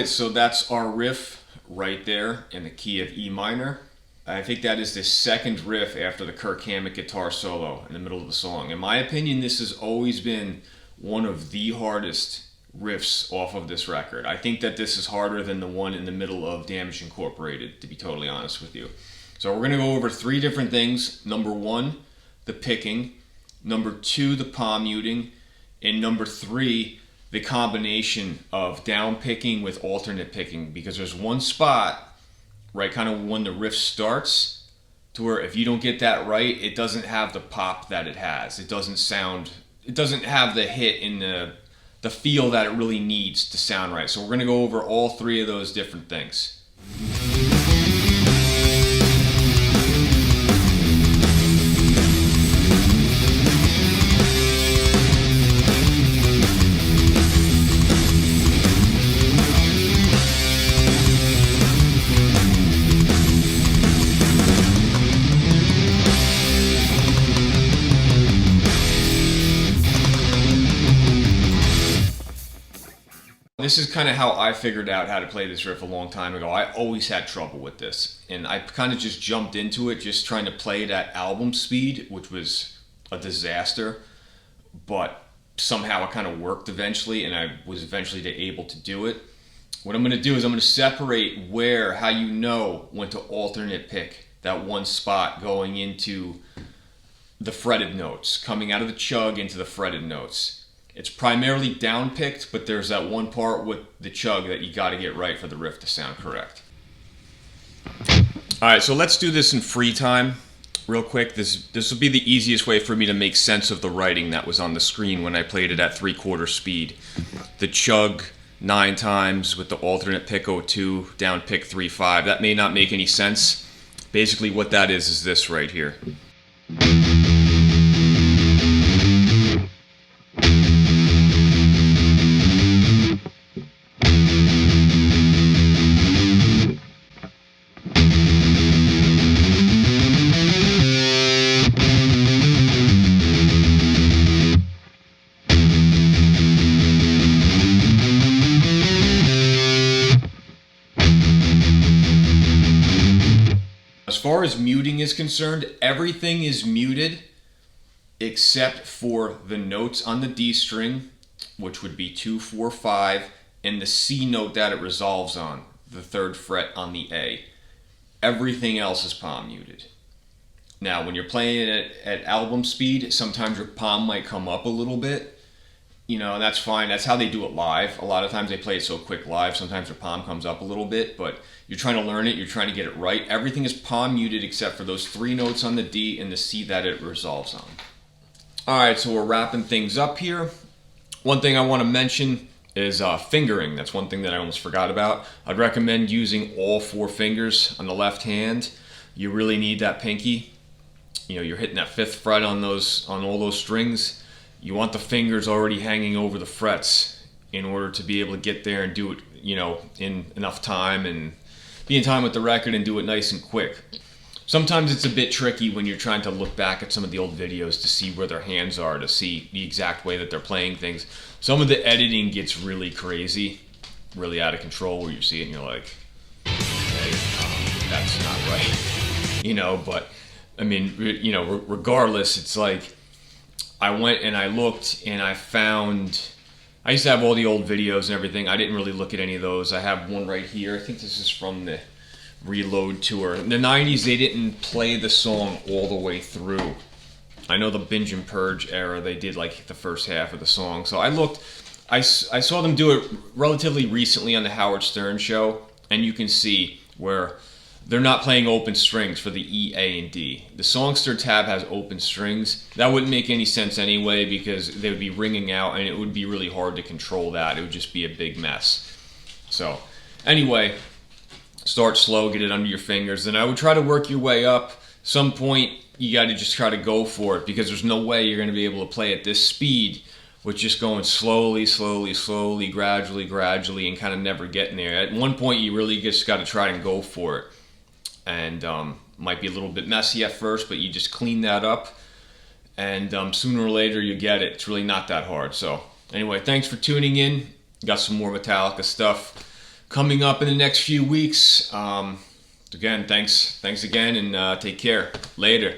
Alright, so that's our riff right there in the key of E minor. I think that is the second riff after the Kirk Hammett guitar solo in the middle of the song. In my opinion, this has always been one of the hardest riffs off of this record. I think that this is harder than the one in the middle of Damage Incorporated, to be totally honest with you. So we're going to go over three different things. Number one, the picking. Number two, the palm muting. And number three, the combination of down picking with alternate picking. Because there's one spot, right, kind of when the riff starts, to where if you don't get that right, it doesn't have the pop that it has. It doesn't have the hit in the feel that it really needs to sound right. So we're going to go over all three of those different things. This is kind of how I figured out how to play this riff a long time ago. I always had trouble with this, and I kind of just jumped into it, just trying to play it at album speed, which was a disaster, but somehow it kind of worked eventually, and I was eventually able to do it. What I'm going to do is I'm going to separate how you know when to alternate pick that one spot going into the fretted notes, coming out of the chug into the fretted notes. It's primarily down-picked, but there's that one part with the chug that you got to get right for the riff to sound correct. Alright, so let's do this in free time real quick. This will be the easiest way for me to make sense of the writing that was on the screen when I played it at 3/4 speed. The chug 9 times with the alternate pick 02, down pick 3/5. That may not make any sense. Basically what that is this right here. As far as muting is concerned, everything is muted except for the notes on the D string, which would be 2, 4, 5, and the C note that it resolves on, the 3rd fret on the A. Everything else is palm muted. Now, when you're playing it at album speed, sometimes your palm might come up a little bit. You know, and that's fine. That's how they do it live. A lot of times they play it so quick live, sometimes their palm comes up a little bit, but you're trying to learn it, you're trying to get it right. Everything is palm muted except for those 3 notes on the D and the C that it resolves on. Alright, so we're wrapping things up here. One thing I want to mention is fingering. That's one thing that I almost forgot about. I'd recommend using all 4 fingers on the left hand. You really need that pinky. You know, you're hitting that 5th fret on all those strings. You want the fingers already hanging over the frets in order to be able to get there and do it, you know, in enough time and be in time with the record and do it nice and quick. Sometimes it's a bit tricky when you're trying to look back at some of the old videos to see where their hands are, to see the exact way that they're playing things. Some of the editing gets really crazy, really out of control, where you see it and you're like, okay, that's not right. You know, but, I mean, you know, regardless, it's like, I went and I looked and I used to have all the old videos and everything. I didn't really look at any of those. I have one right here. I think this is from the Reload tour. In the 90s, they didn't play the song all the way through. I know the Binge and Purge era, they did like the first half of the song. So I looked, I saw them do it relatively recently on the Howard Stern show, and you can see where they're not playing open strings for the E, A, and D. The Songster tab has open strings. That wouldn't make any sense anyway because they would be ringing out and it would be really hard to control that. It would just be a big mess. So, anyway, start slow, get it under your fingers. Then I would try to work your way up. Some point, you got to just try to go for it because there's no way you're going to be able to play at this speed with just going slowly, gradually, and kind of never getting there. At one point, you really just got to try and go for it. And might be a little bit messy at first, but you just clean that up, and sooner or later you get it. It's really not that hard. So anyway, thanks for tuning in. Got some more Metallica stuff coming up in the next few weeks. Again, thanks again, and take care. Later.